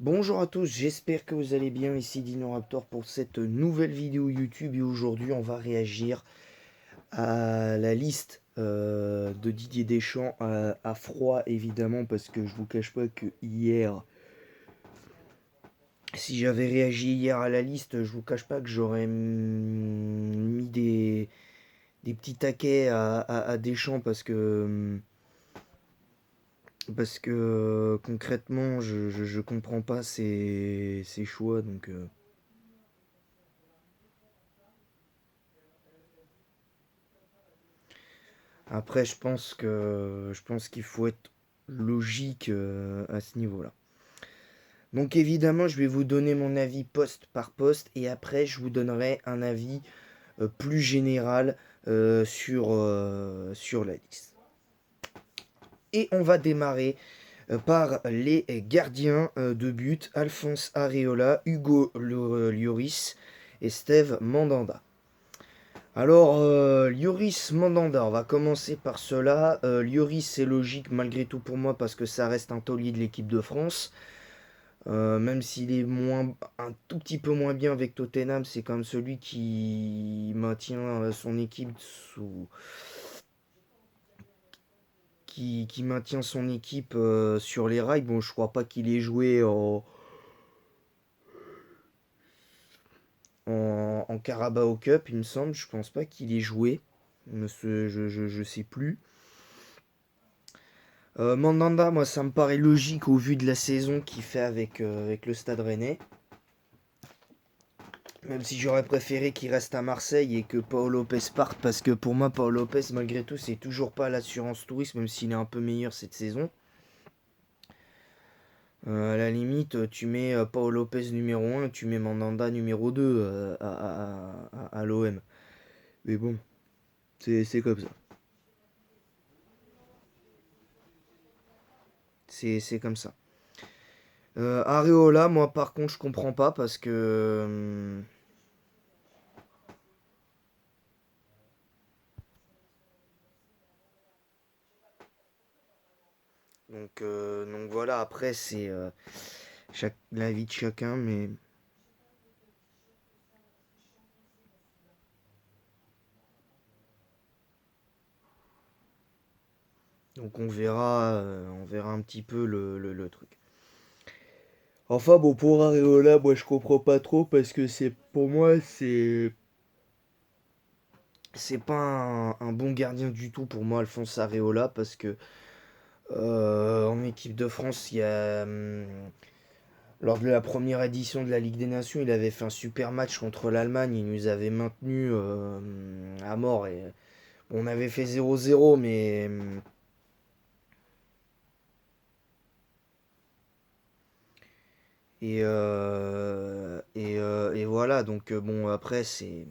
Bonjour à tous, j'espère que vous allez bien, ici DinoRaptor pour cette nouvelle vidéo YouTube et aujourd'hui on va réagir à la liste de Didier Deschamps à froid évidemment parce que je vous cache pas que hier, si j'avais réagi hier à la liste, je vous cache pas que j'aurais mis des petits taquets à Deschamps parce que concrètement je comprends pas ses choix donc. Après, je pense qu'il faut être logique à ce niveau-là. Donc évidemment, je vais vous donner mon avis poste par poste et après, je vous donnerai un avis plus général sur la liste. Et on va démarrer par les gardiens de but, Alphonse Areola, Hugo Lloris et Steve Mandanda. Alors, Lloris Mandanda, on va commencer par cela. Lloris, c'est logique malgré tout pour moi parce que ça reste un taulier de l'équipe de France. Même s'il est un tout petit peu moins bien avec Tottenham, c'est quand même celui qui maintient son équipe qui maintient son équipe sur les rails. Bon, je crois pas qu'il ait joué en Carabao Cup, il me semble. Je pense pas qu'il ait joué. Je sais plus. Mandanda, moi, ça me paraît logique au vu de la saison qu'il fait avec le Stade Rennais. Même si j'aurais préféré qu'il reste à Marseille et que Paul Lopez parte, parce que pour moi, Paul Lopez, malgré tout, c'est toujours pas l'assurance touriste, même s'il est un peu meilleur cette saison. À la limite, tu mets Paul Lopez numéro 1, tu mets Mandanda numéro 2 à l'OM. Mais bon, c'est comme ça. C'est comme ça. Areola, moi par contre, je comprends pas parce que. Donc voilà, après c'est l'avis de chacun, mais donc on verra un petit peu le truc. Enfin bon, pour Areola, moi je comprends pas trop parce que pour moi c'est pas un bon gardien du tout pour moi Alphonse Areola parce que en équipe de France il y a lors de la première édition de la Ligue des Nations, il avait fait un super match contre l'Allemagne, il nous avait maintenu à mort et on avait fait 0-0 et voilà, donc bon, après, c'est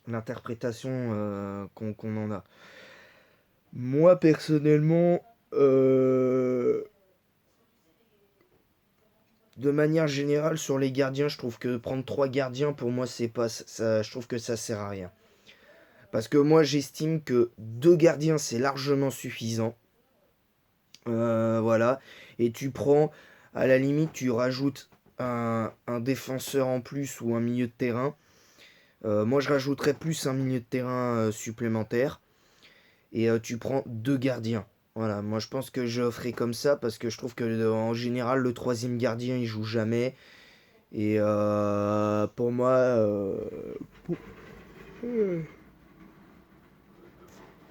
l'interprétation qu'on en a. Moi, personnellement, de manière générale, sur les gardiens, je trouve que prendre trois gardiens, pour moi, c'est pas ça, je trouve que ça sert à rien. Parce que moi, j'estime que deux gardiens, c'est largement suffisant. Voilà. Et tu prends, à la limite, tu rajoutes un défenseur en plus ou un milieu de terrain. Moi, je rajouterais plus un milieu de terrain supplémentaire. Et tu prends deux gardiens. Voilà, moi je pense que je ferai comme ça parce que je trouve que en général le troisième gardien il joue jamais. Et pour moi, pour,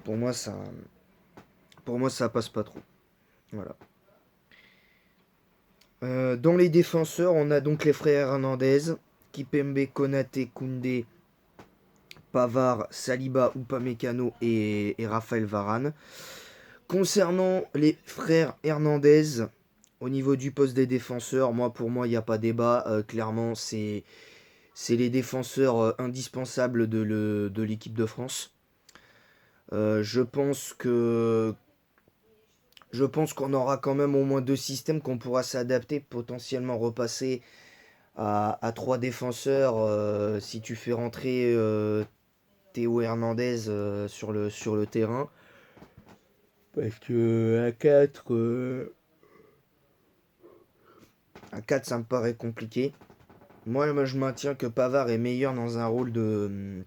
pour moi ça, pour moi ça passe pas trop. Voilà. Dans les défenseurs, on a donc les frères Hernandez, Kipembe, Konaté, Koundé, Pavard, Saliba, Upamecano et Raphaël Varane. Concernant les frères Hernandez, au niveau du poste des défenseurs, pour moi, il n'y a pas débat. Clairement, c'est les défenseurs indispensables de l'équipe de France. Je pense que je pense qu'on aura quand même au moins deux systèmes qu'on pourra s'adapter, potentiellement repasser à trois défenseurs si tu fais rentrer Théo Hernandez sur le terrain. Parce que à 4, À 4, ça me paraît compliqué. Moi, je maintiens que Pavard est meilleur dans un rôle de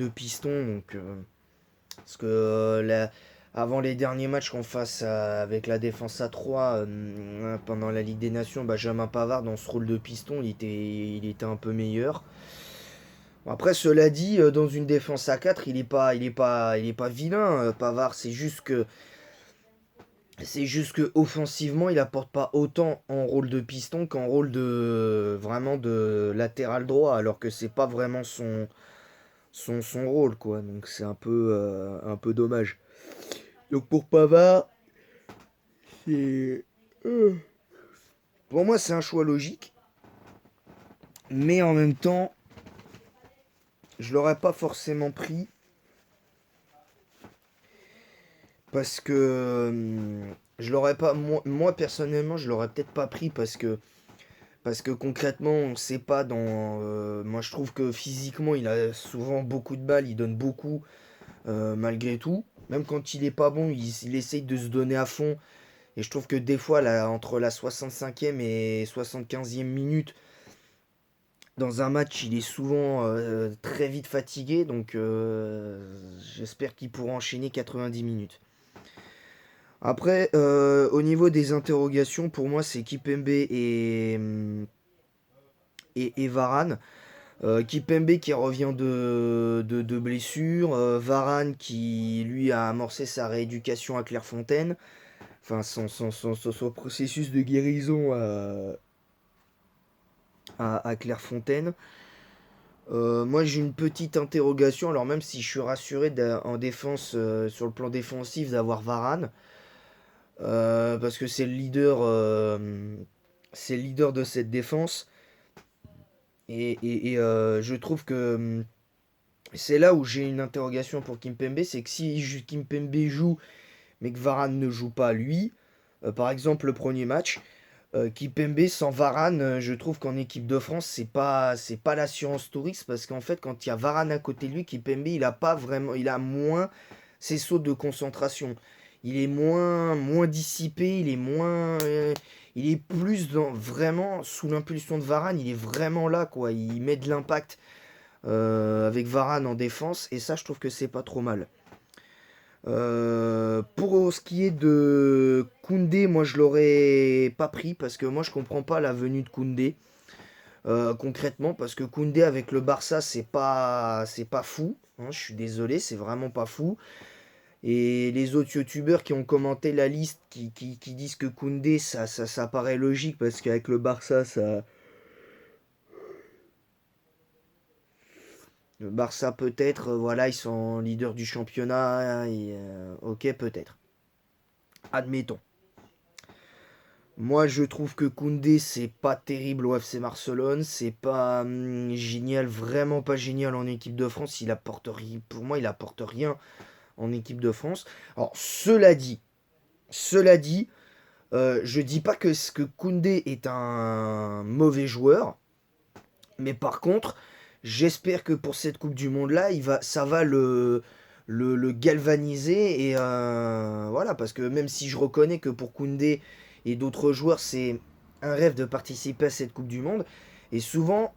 piston. Donc, parce que avant les derniers matchs qu'on fasse avec la défense à 3 pendant la Ligue des Nations, Benjamin Pavard dans ce rôle de piston, il était un peu meilleur. Bon, après, cela dit, dans une défense à 4, il est pas vilain. Pavard, c'est juste que offensivement, il apporte pas autant en rôle de piston qu'en rôle de vraiment de latéral droit, alors que c'est pas vraiment son rôle, quoi. Donc c'est un peu dommage. Donc pour Pavard, c'est pour moi c'est un choix logique, mais en même temps, je l'aurais pas forcément pris parce que je l'aurais pas moi personnellement, je l'aurais peut-être pas pris parce que concrètement, on sait pas moi je trouve que physiquement, il a souvent beaucoup de balles, il donne beaucoup malgré tout. Même quand il est pas bon, il essaye de se donner à fond. Et je trouve que des fois, là, entre la 65e et 75e minute, dans un match, il est souvent très vite fatigué. Donc j'espère qu'il pourra enchaîner 90 minutes. Après, au niveau des interrogations, pour moi, c'est Kipembe et Varane. Kipembe qui revient de blessure. Varane qui, lui, a amorcé sa rééducation à Clairefontaine. Enfin, son processus de guérison à Clairefontaine. Moi, j'ai une petite interrogation. Alors, même si je suis rassuré en défense, sur le plan défensif, d'avoir Varane. Parce que c'est le leader de cette défense. Et je trouve que c'est là où j'ai une interrogation pour Kimpembe. C'est que si Kimpembe joue, mais que Varane ne joue pas lui, par exemple le premier match, Kimpembe sans Varane, je trouve qu'en équipe de France, c'est pas l'assurance touriste parce qu'en fait, quand il y a Varane à côté de lui, Kimpembe, il a pas vraiment, il a moins ses sauts de concentration. Il est moins dissipé, il est plus vraiment sous l'impulsion de Varane, il est vraiment là, quoi. Il met de l'impact avec Varane en défense et ça, je trouve que c'est pas trop mal. Pour ce qui est de Koundé, moi je l'aurais pas pris parce que moi je comprends pas la venue de Koundé concrètement parce que Koundé avec le Barça c'est pas fou, hein, je suis désolé, c'est vraiment pas fou. Et les autres youtubeurs qui ont commenté la liste qui disent que Koundé ça paraît logique parce qu'avec le Barça le Barça peut-être voilà ils sont leaders du championnat et ok peut-être admettons. Moi, je trouve que Koundé, c'est pas terrible au FC Barcelone. C'est pas génial, vraiment pas génial en équipe de France. Pour moi, il apporte rien en équipe de France. Alors, cela dit, je dis pas que Koundé est un mauvais joueur. Mais par contre, j'espère que pour cette Coupe du Monde-là, ça va le galvaniser. Et voilà, parce que même si je reconnais que pour Koundé et d'autres joueurs, c'est un rêve de participer à cette Coupe du Monde. Et souvent,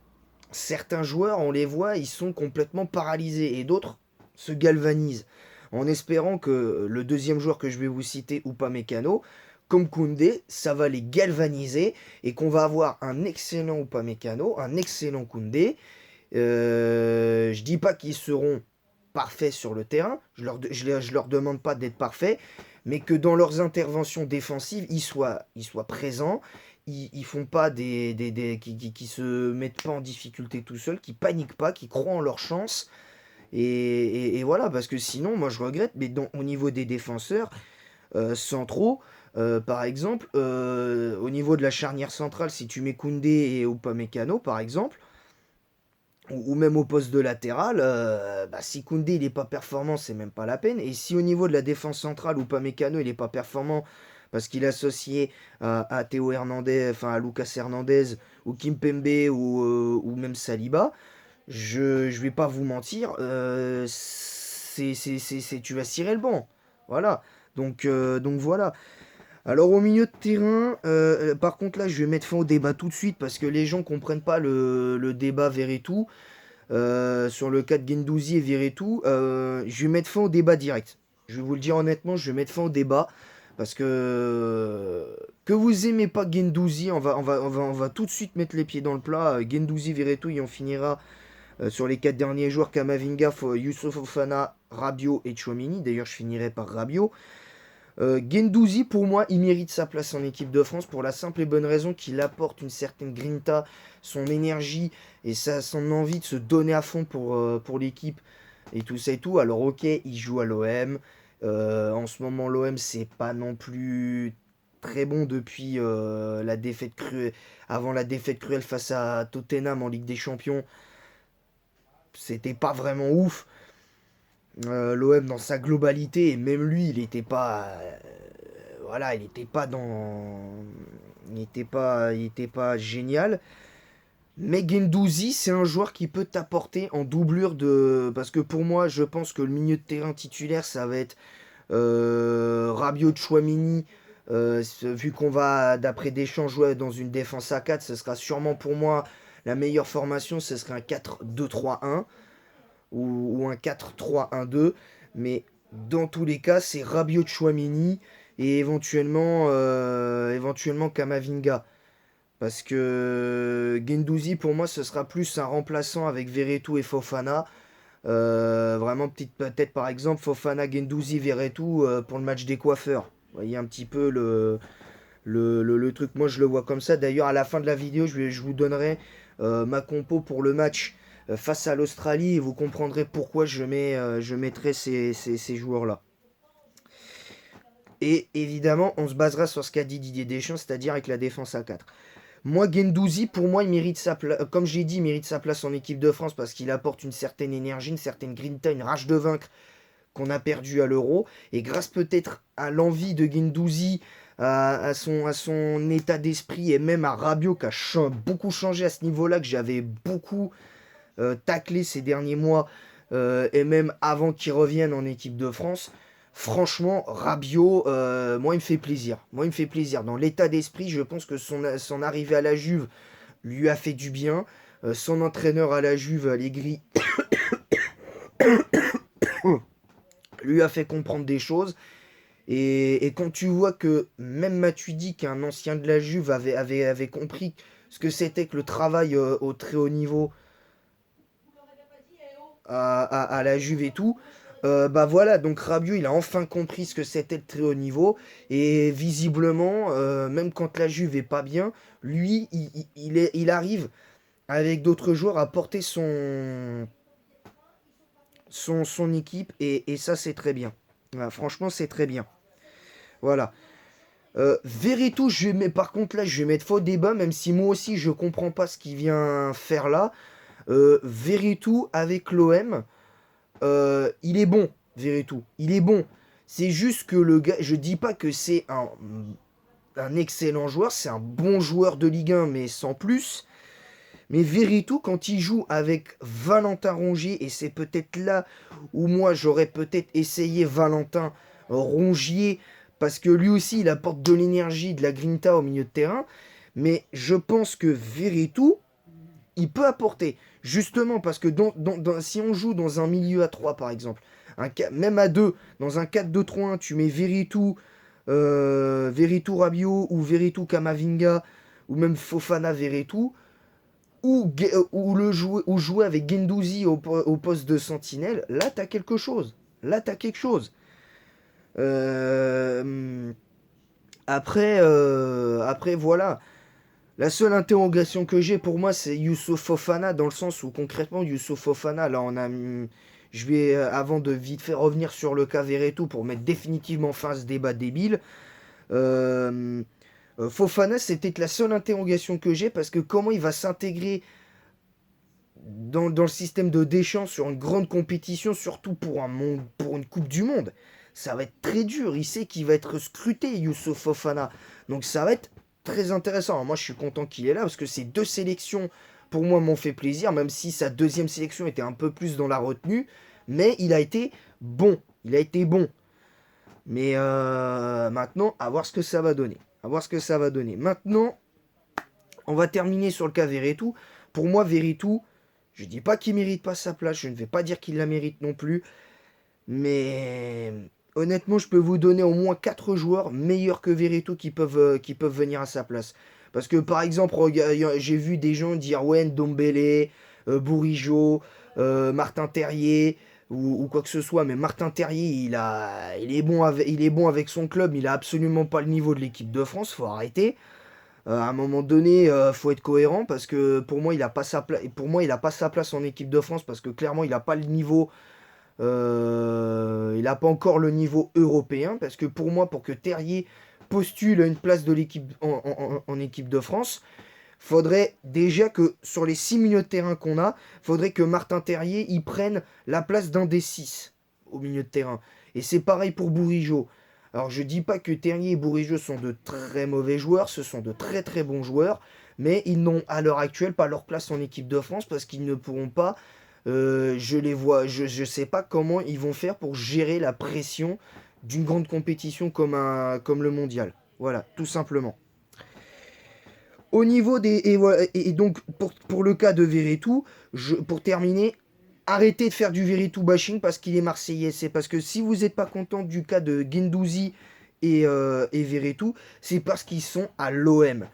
certains joueurs, on les voit, ils sont complètement paralysés. Et d'autres se galvanisent. En espérant que le deuxième joueur que je vais vous citer, Upamecano, comme Koundé, ça va les galvaniser et qu'on va avoir un excellent Upamecano, un excellent Koundé. Je dis pas qu'ils seront parfaits sur le terrain, je leur demande pas d'être parfaits, mais que dans leurs interventions défensives, ils soient présents, ils font pas qui se mettent pas en difficulté tout seuls, qui paniquent pas, qui croient en leur chance. Et voilà, parce que sinon, moi je regrette, mais au niveau des défenseurs centraux, par exemple, au niveau de la charnière centrale, si tu mets Koundé et Upamecano, par exemple, ou même au poste de latéral, si Koundé il est pas performant, c'est même pas la peine. Et si au niveau de la défense centrale, Upamecano il est pas performant parce qu'il est associé à Théo Hernandez, enfin à Lucas Hernandez, ou Kimpembe, ou même Saliba, je vais pas vous mentir, tu vas cirer le banc. Voilà. Donc voilà. Alors au milieu de terrain, par contre là je vais mettre fin au débat tout de suite parce que les gens comprennent pas le débat Verretou sur le cas de Guendouzi et Verretou. Je vais mettre fin au débat direct. Je vais vous le dire honnêtement, je vais mettre fin au débat parce que vous aimez pas Guendouzi, on va tout de suite mettre les pieds dans le plat. Guendouzi, Verretou, et on finira sur les 4 derniers joueurs Kamavinga, Youssouf Fofana, Rabiot et Tchouaméni. D'ailleurs je finirai par Rabiot. Guendouzi, pour moi, il mérite sa place en équipe de France pour la simple et bonne raison qu'il apporte une certaine grinta, son énergie et son envie de se donner à fond pour l'équipe et tout ça et tout. Alors ok, il joue à l'OM. En ce moment, l'OM, c'est pas non plus très bon depuis la défaite cruelle. Avant la défaite cruelle face à Tottenham en Ligue des Champions, c'était pas vraiment ouf. L'OM dans sa globalité, et même lui, il n'était pas voilà, il n'était pas dans. Il était pas génial. Mais Guendouzi, c'est un joueur qui peut t'apporter en doublure de. Parce que pour moi, je pense que le milieu de terrain titulaire, ça va être Rabiot, Chouamini. Vu qu'on va, d'après Deschamps, jouer dans une défense à 4, ce sera sûrement pour moi la meilleure formation. Ce serait un 4-2-3-1 ou un 4-3-1-2. Mais dans tous les cas, c'est Rabiot, Chouamini et éventuellement Kamavinga. Parce que Guendouzi, pour moi, ce sera plus un remplaçant avec Verretou et Fofana. Vraiment, peut-être par exemple Fofana, Guendouzi, Verretou pour le match des coiffeurs. Vous voyez un petit peu le truc. Moi, je le vois comme ça. D'ailleurs, à la fin de la vidéo, je vous donnerai ma compo pour le match face à l'Australie et vous comprendrez pourquoi je mettrai ces joueurs-là. Et évidemment, on se basera sur ce qu'a dit Didier Deschamps, c'est-à-dire avec la défense à 4. Moi, Guendouzi, pour moi, il mérite sa place. Comme j'ai dit, il mérite sa place en équipe de France parce qu'il apporte une certaine énergie, une certaine grinta, une rage de vaincre qu'on a perdu à l'Euro. Et grâce peut-être à l'envie de Guendouzi, à son état d'esprit et même à Rabiot qui a beaucoup changé à ce niveau-là, que j'avais beaucoup taclé ces derniers mois et même avant qu'il revienne en équipe de France. Franchement, Rabiot, moi, il me fait plaisir. Moi, il me fait plaisir. Dans l'état d'esprit, je pense que son arrivée à la Juve lui a fait du bien. Son entraîneur à la Juve, Allegri, lui a fait comprendre des choses. Et quand tu vois que même Matuidi, qui est un ancien de la Juve, avait compris ce que c'était que le travail au très haut niveau à la Juve et tout, bah voilà, donc Rabiot, il a enfin compris ce que c'était le très haut niveau. Et visiblement, même quand la Juve est pas bien, lui, il arrive avec d'autres joueurs à porter son équipe. Et ça, c'est très bien. Voilà, franchement, c'est très bien. Voilà. Verretou, par contre, là, je vais mettre faux débat, même si moi aussi, je comprends pas ce qu'il vient faire là. Verretou avec l'OM. Il est bon, Verretou. Il est bon. C'est juste que le gars, je dis pas que c'est un excellent joueur, c'est un bon joueur de Ligue 1, mais sans plus. Mais Verretou, quand il joue avec Valentin Rongier, et c'est peut-être là où moi j'aurais peut-être essayé Valentin Rongier, parce que lui aussi il apporte de l'énergie, de la grinta au milieu de terrain. Mais je pense que Verretou, il peut apporter. Justement, parce que si on joue dans un milieu à 3 par exemple, même à 2, dans un 4-2-3-1, tu mets Verretou, Rabiot, ou Verretou Kamavinga, ou même Fofana Verretou, ou jouer avec Guendouzi au poste de sentinelle, là t'as quelque chose. Là t'as quelque chose. Après voilà. La seule interrogation que j'ai pour moi, c'est Youssouf Fofana, dans le sens où concrètement, Youssouf Fofana, là, je vais, avant de vite faire revenir sur le cas Verretou pour mettre définitivement fin à ce débat débile, Fofana, c'était la seule interrogation que j'ai, parce que comment il va s'intégrer dans le système de Deschamps sur une grande compétition, surtout pour une Coupe du Monde. Ça va être très dur. Il sait qu'il va être scruté, Youssouf Fofana. Donc ça va être très intéressant. Alors moi, je suis content qu'il est là, parce que ces deux sélections, pour moi, m'ont fait plaisir, même si sa deuxième sélection était un peu plus dans la retenue. Mais il a été bon. Il a été bon. Mais maintenant, à voir ce que ça va donner. À voir ce que ça va donner. Maintenant, on va terminer sur le cas Verretou. Pour moi, Verretou, je dis pas qu'il mérite pas sa place. Je ne vais pas dire qu'il la mérite non plus. Mais honnêtement, je peux vous donner au moins 4 joueurs meilleurs que Verretou qui peuvent venir à sa place. Parce que par exemple, j'ai vu des gens dire ouais, Ndombele, Bourigeaud, Martin Terrier ou quoi que ce soit. Mais Martin Terrier, il est bon avec son club. Il a absolument pas le niveau de l'équipe de France. Faut arrêter. À un moment donné, faut être cohérent parce que pour moi, il a pas sa place. Pour moi, il a pas sa place en équipe de France parce que clairement, il n'a pas le niveau. Il n'a pas encore le niveau européen parce que pour moi, pour que Terrier postule à une place de l'équipe en équipe de France, faudrait déjà que sur les 6 milieux de terrain qu'on a, faudrait que Martin Terrier y prenne la place d'un des 6 au milieu de terrain. Et c'est pareil pour Bourigeaud. Alors je dis pas que Terrier et Bourigeaud sont de très mauvais joueurs, ce sont de très très bons joueurs, mais ils n'ont à l'heure actuelle pas leur place en équipe de France parce qu'ils ne pourront pas. Je les vois, je sais pas comment ils vont faire pour gérer la pression d'une grande compétition comme le mondial. Voilà, tout simplement. Au niveau des. Et donc, pour le cas de Verretou, pour terminer, arrêtez de faire du Verretou bashing parce qu'il est marseillais. C'est parce que si vous n'êtes pas content du cas de Guendouzi et Verretou, c'est parce qu'ils sont à l'OM.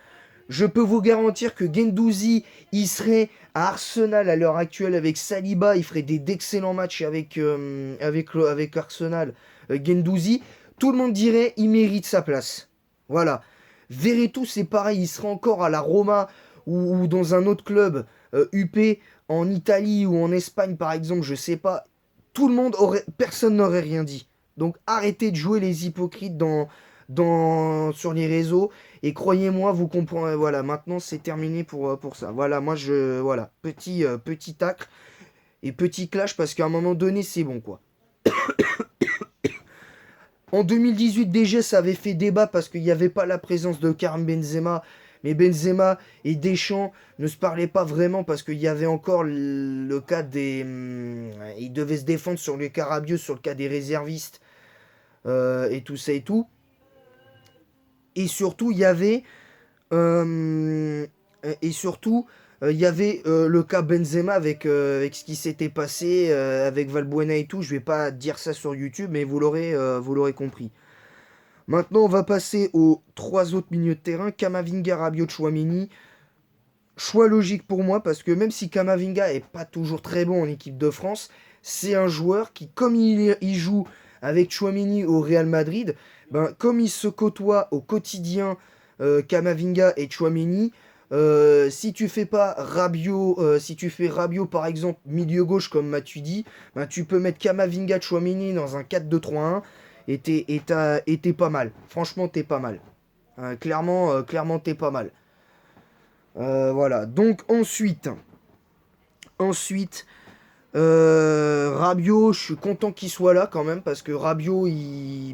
Je peux vous garantir que Guendouzi, il serait à Arsenal à l'heure actuelle avec Saliba, il ferait d'excellents matchs avec Arsenal. Guendouzi, tout le monde dirait il mérite sa place. Voilà. Verretou, c'est pareil, il serait encore à la Roma ou dans un autre club, UP, en Italie ou en Espagne par exemple, je sais pas. Personne n'aurait rien dit. Donc arrêtez de jouer les hypocrites sur les réseaux. Et croyez-moi, vous comprendrez. Voilà, maintenant c'est terminé pour ça. Voilà, voilà, petit tacle et petit clash parce qu'à un moment donné, c'est bon quoi. En 2018, déjà, ça avait fait débat parce qu'il n'y avait pas la présence de Karim Benzema. Mais Benzema et Deschamps ne se parlaient pas vraiment parce qu'il y avait encore le cas des. Ils devaient se défendre sur les cas Rabiot, sur le cas des réservistes et tout ça et tout. Et surtout, il y avait. euh, et surtout, il y avait le cas Benzema avec ce qui s'était passé avec Valbuena et tout. Je vais pas dire ça sur YouTube, mais vous l'aurez compris. Maintenant, on va passer aux 3 autres milieux de terrain. Kamavinga, Rabiot, Chouameni. Choix logique pour moi parce que même si Kamavinga est pas toujours très bon en équipe de France, c'est un joueur qui, comme il joue avec Chouameni au Real Madrid, ben, comme il se côtoie au quotidien Kamavinga et Chouameni, si tu fais pas Rabiot, si tu fais Rabiot par exemple milieu gauche comme Matuidi, ben, tu peux mettre Kamavinga, Chouameni dans un 4-2-3-1 et t'es pas mal. Franchement, t'es pas mal. Clairement, t'es pas mal. Voilà. Donc ensuite, Rabiot, je suis content qu'il soit là quand même parce que Rabiot,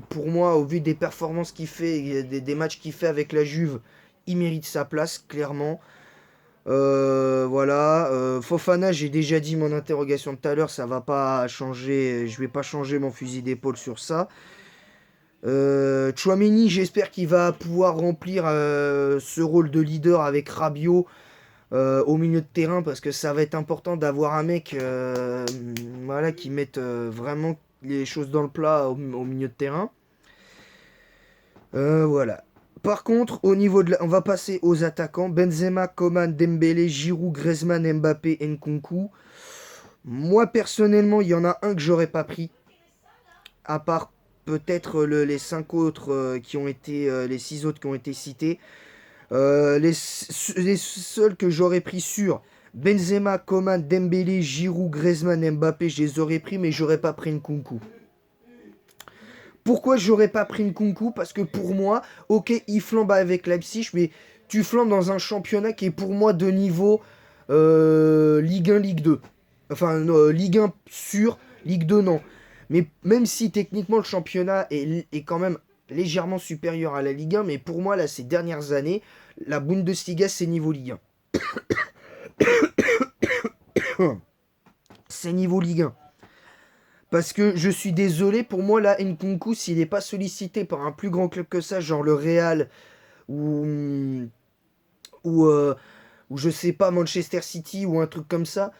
pour moi, au vu des performances qu'il fait, des matchs qu'il fait avec la Juve, il mérite sa place clairement. Voilà. Fofana, j'ai déjà dit mon interrogation de tout à l'heure, ça va pas changer. Je vais pas changer mon fusil d'épaule sur ça. Chouameni, j'espère qu'il va pouvoir remplir ce rôle de leader avec Rabiot au milieu de terrain parce que ça va être important d'avoir un mec voilà, qui mette vraiment les choses dans le plat au milieu de terrain. Voilà. Par contre, on va passer aux attaquants. Benzema, Coman, Dembélé, Giroud, Griezmann, Mbappé, Nkunku. Moi, personnellement, il y en a un que j'aurais pas pris. À part peut-être les 5 autres les 6 autres qui ont été cités. Les seuls que j'aurais pris sur Benzema, Coman, Dembélé, Giroud, Griezmann, Mbappé, je les aurais pris, mais j'aurais pas pris Nkunku. Pourquoi j'aurais pas pris Nkunku? Parce que pour moi, ok, il flambe avec Leipzig, mais tu flambes dans un championnat qui est pour moi de niveau Ligue 1, Ligue 2. Enfin, Ligue 1 sûr, Ligue 2 non. Mais même si techniquement le championnat est quand même légèrement supérieur à la Ligue 1, mais pour moi, là, ces dernières années, la Bundesliga, c'est niveau Ligue 1. C'est niveau Ligue 1. Parce que je suis désolé, pour moi, là, Nkunku, s'il n'est pas sollicité par un plus grand club que ça, genre le Real ou, ou, euh, ou je sais pas, Manchester City ou un truc comme ça,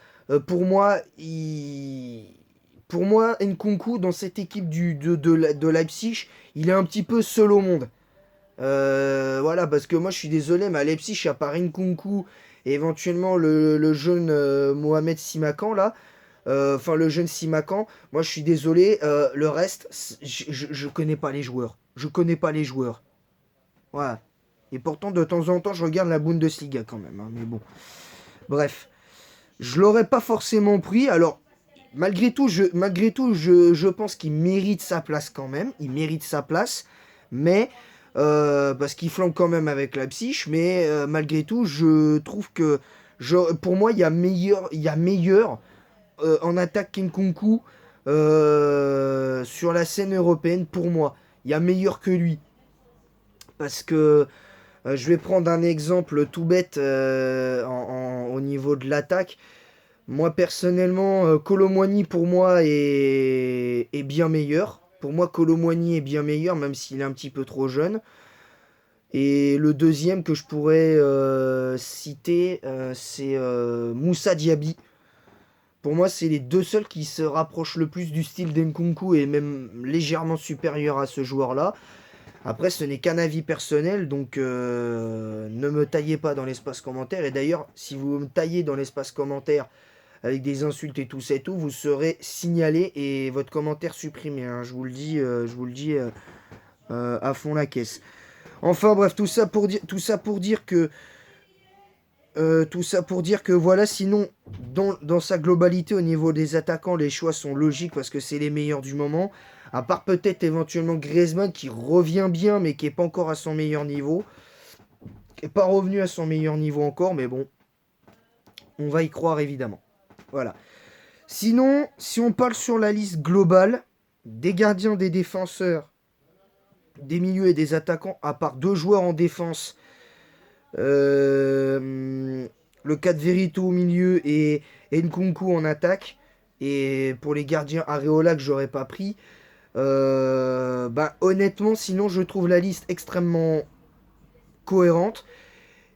pour moi, Nkunku, dans cette équipe de Leipzig, il est un petit peu seul au monde. Voilà, parce que moi, je suis désolé, mais à Leipzig, à part Nkunku et éventuellement le jeune Mohamed Simakan, là, enfin le jeune Simakan, moi je suis désolé, le reste, je connais pas les joueurs. Je connais pas les joueurs. Voilà. Et pourtant, de temps en temps, je regarde la Bundesliga quand même, hein, mais bon. Bref, je l'aurais pas forcément pris. Alors, malgré tout, je pense qu'il mérite sa place quand même. Il mérite sa place, mais parce qu'il flanque quand même avec Leipzig. Mais malgré tout, je trouve que pour moi, il y a meilleur en attaque qu'Nkunku sur la scène européenne. Pour moi, il y a meilleur que lui, parce que je vais prendre un exemple tout bête au niveau de l'attaque. Moi personnellement, Kolo Muani pour moi est bien meilleur. Pour moi, Kolo Muani est bien meilleur, même s'il est un petit peu trop jeune. Et le deuxième que je pourrais citer, c'est Moussa Diaby. Pour moi, c'est les deux seuls qui se rapprochent le plus du style d'Nkunku et même légèrement supérieur à ce joueur-là. Après, ce n'est qu'un avis personnel, donc ne me taillez pas dans l'espace commentaire. Et d'ailleurs, si vous me taillez dans l'espace commentaire avec des insultes et tout ça et tout, vous serez signalé et votre commentaire supprimé, hein. Je vous le dis à fond la caisse. Enfin bref, tout ça pour dire que voilà, sinon, dans sa globalité, au niveau des attaquants, les choix sont logiques parce que c'est les meilleurs du moment. À part peut-être éventuellement Griezmann qui revient bien, mais qui n'est pas encore à son meilleur niveau. Qui n'est pas revenu à son meilleur niveau encore, mais bon, on va y croire évidemment. Voilà. Sinon, si on parle sur la liste globale, des gardiens, des défenseurs, des milieux et des attaquants, à part deux joueurs en défense, le cas de Verito au milieu et Nkunku en attaque. Et pour les gardiens, Areola que j'aurais pas pris. Bah, honnêtement, sinon je trouve la liste extrêmement cohérente.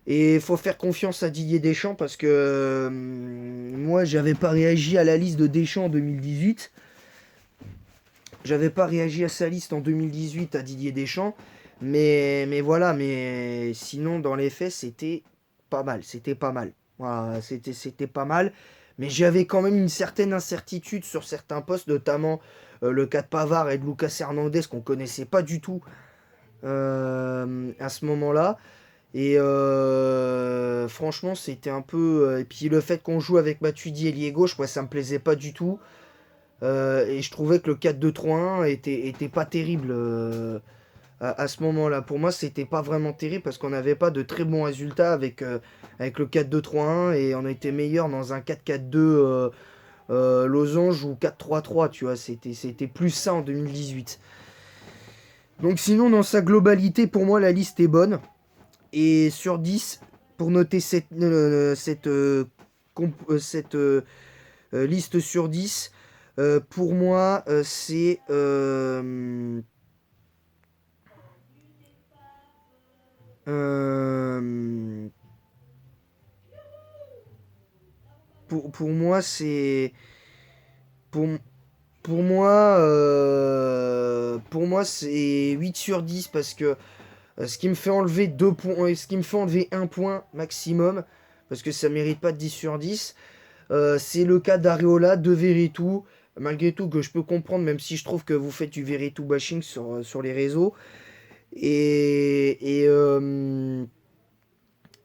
Et il faut faire confiance à Didier Deschamps parce que moi j'avais pas réagi à la liste de Deschamps en 2018. J'avais pas réagi à sa liste en 2018 à Didier Deschamps. Mais voilà, mais sinon dans les faits c'était pas mal. C'était pas mal. Voilà, c'était pas mal. Mais j'avais quand même une certaine incertitude sur certains postes, notamment le cas de Pavard et de Lucas Hernandez qu'on connaissait pas du tout à ce moment-là. Et franchement, c'était un peu. Et puis le fait qu'on joue avec Matuidi ailier gauche, moi, ça me plaisait pas du tout. Et je trouvais que le 4-2-3-1 était pas terrible à ce moment-là. Pour moi, c'était pas vraiment terrible parce qu'on n'avait pas de très bons résultats avec le 4-2-3-1 et on était meilleur dans un 4-4-2 losange ou 4-3-3, tu vois. C'était plus ça en 2018. Donc sinon, dans sa globalité, pour moi, la liste est bonne. Et sur 10, pour noter cette liste sur 10, pour moi, c'est... pour moi, c'est... Pour, pour moi, c'est 8 sur 10 parce que ce qui me fait enlever 2 points, ce qui me fait enlever 1 point maximum, parce que ça mérite pas de 10 sur 10, c'est le cas d'Areola, de Veretout, malgré tout que je peux comprendre, même si je trouve que vous faites du Veretout bashing sur les réseaux. Et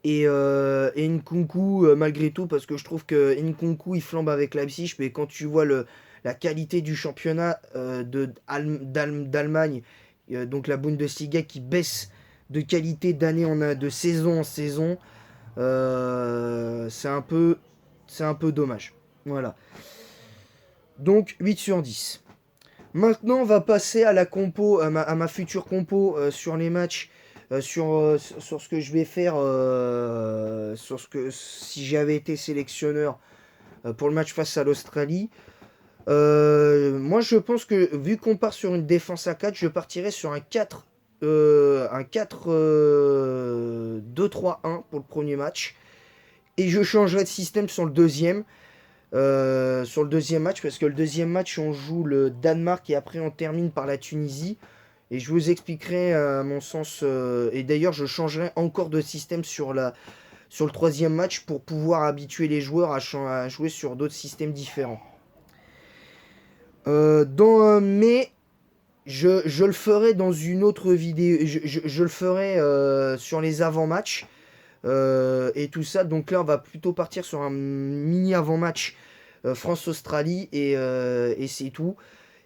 Nkunku, malgré tout, parce que je trouve que Nkunku il flambe avec Leipzig, mais quand tu vois la qualité du championnat d'Allemagne, donc la Bundesliga qui baisse de qualité de saison en saison, c'est un peu dommage. Voilà. Donc 8 sur 10. Maintenant, on va passer à la compo, à ma future compo sur les matchs, sur ce que je vais faire, si j'avais été sélectionneur pour le match face à l'Australie. Moi, je pense que vu qu'on part sur une défense à 4, je partirais sur un 4 2-3-1 pour le premier match. Et je changerai de système sur le deuxième. Sur le deuxième match, parce que le deuxième match, on joue le Danemark et après on termine par la Tunisie. Et je vous expliquerai à mon sens. Et d'ailleurs, je changerai encore de système sur le troisième match pour pouvoir habituer les joueurs à jouer sur d'autres systèmes différents. Mais je le ferai dans une autre vidéo. Je le ferai sur les avant-matchs et tout ça. Donc là, on va plutôt partir sur un mini avant-match France-Australie et c'est tout.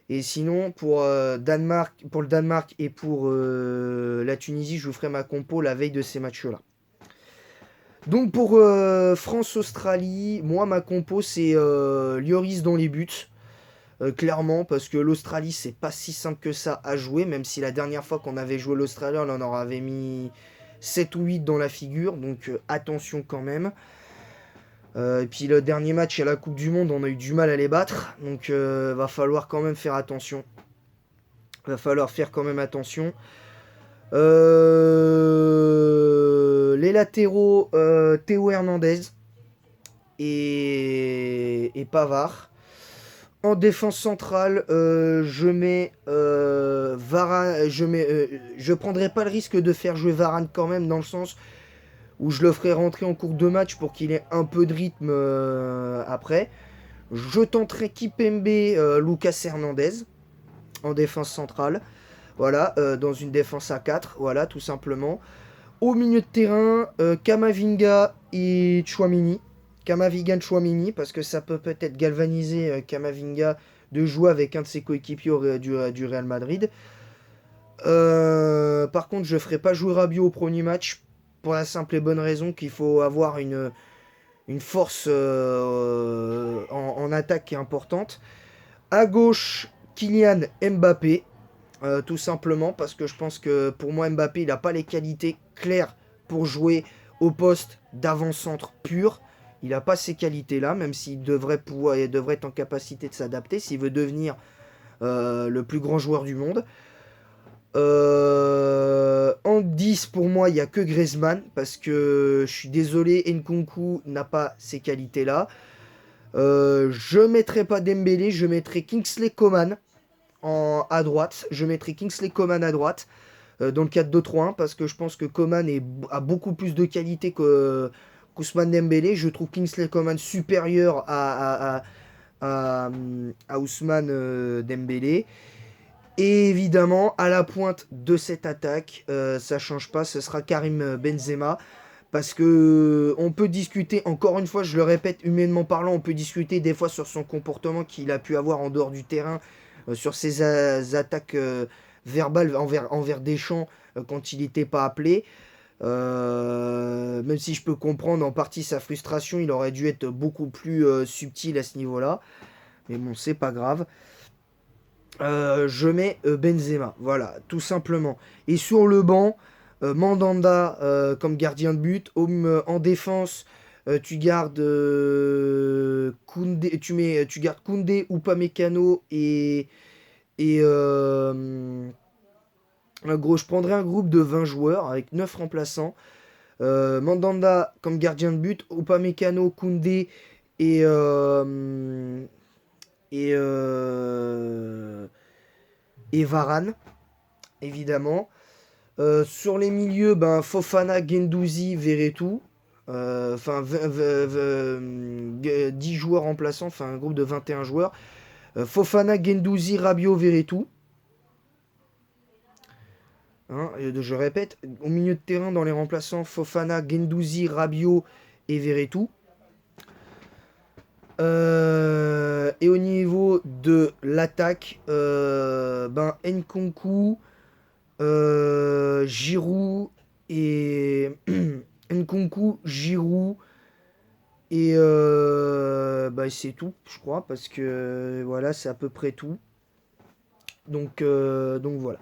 Et sinon, pour le Danemark et pour la Tunisie, je vous ferai ma compo la veille de ces matchs-là. Donc pour France-Australie, moi ma compo c'est Lloris dans les buts. Clairement, parce que l'Australie, c'est pas si simple que ça à jouer, même si la dernière fois qu'on avait joué l'Australie, on en avait mis 7 ou 8 dans la figure, donc attention quand même. Et puis le dernier match à la Coupe du Monde, on a eu du mal à les battre, donc va falloir quand même faire attention. Va falloir faire quand même attention. Les latéraux, Théo Hernandez et Pavard. En défense centrale, je mets Varane. Je prendrai pas le risque de faire jouer Varane quand même, dans le sens où je le ferai rentrer en cours de match pour qu'il ait un peu de rythme après. Je tenterai Kipembe, Lucas Hernandez en défense centrale. Voilà, dans une défense à 4, voilà, tout simplement. Au milieu de terrain, Kamavinga et Tchouaméni. Kamavinga Tchouaméni, parce que ça peut peut-être galvaniser Kamavinga de jouer avec un de ses coéquipiers du Real Madrid. Par contre, je ne ferai pas jouer Rabiot au premier match pour la simple et bonne raison qu'il faut avoir une force en attaque qui est importante. À gauche, Kylian Mbappé, tout simplement parce que je pense que pour moi Mbappé il n'a pas les qualités claires pour jouer au poste d'avant-centre pur. Il n'a pas ces qualités-là, même s'il devrait être en capacité de s'adapter s'il veut devenir le plus grand joueur du monde. En 10, pour moi, il n'y a que Griezmann, parce que je suis désolé, Nkunku n'a pas ces qualités-là. Je ne mettrai pas Dembélé, je mettrai Kingsley Coman à droite. Je mettrai Kingsley Coman à droite dans le 4-2-3-1, parce que je pense que Coman a beaucoup plus de qualité qu'Ousmane Dembélé. Je trouve Kingsley Coman supérieur à Ousmane Dembélé. Et évidemment, à la pointe de cette attaque, ça change pas, ce sera Karim Benzema. Parce que on peut discuter, encore une fois, je le répète, humainement parlant, on peut discuter des fois sur son comportement qu'il a pu avoir en dehors du terrain, sur ses attaques verbales envers Deschamps quand il n'était pas appelé. Même si je peux comprendre en partie sa frustration, il aurait dû être beaucoup plus subtil à ce niveau-là. Mais bon, c'est pas grave. Je mets Benzema, voilà, tout simplement. Et sur le banc, Mandanda comme gardien de but. En défense, tu gardes Koundé, tu gardes Koundé, Upamecano gros, je prendrais un groupe de 20 joueurs avec 9 remplaçants. Mandanda comme gardien de but, Upamecano, Koundé et et, euh, et Varane, évidemment. Sur les milieux, Fofana, Guendouzi, Verretou. Enfin, 10 joueurs remplaçants, enfin un groupe de 21 joueurs. Fofana, Guendouzi, Rabiot, Verretou. Hein, je répète, au milieu de terrain, dans les remplaçants, Fofana, Guendouzi, Rabiot et Verretou. Et au niveau de l'attaque, Nkunku, Giroud et Nkunku, Giroud et c'est tout, je crois, parce que voilà, c'est à peu près tout. Donc voilà.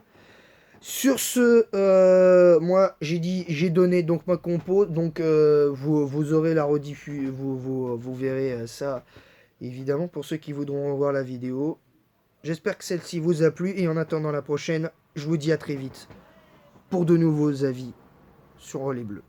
Sur ce, moi j'ai donné donc ma compo, donc vous aurez la rediffusion, vous verrez ça évidemment pour ceux qui voudront revoir la vidéo. J'espère que celle-ci vous a plu et en attendant la prochaine, je vous dis à très vite pour de nouveaux avis sur les Bleus.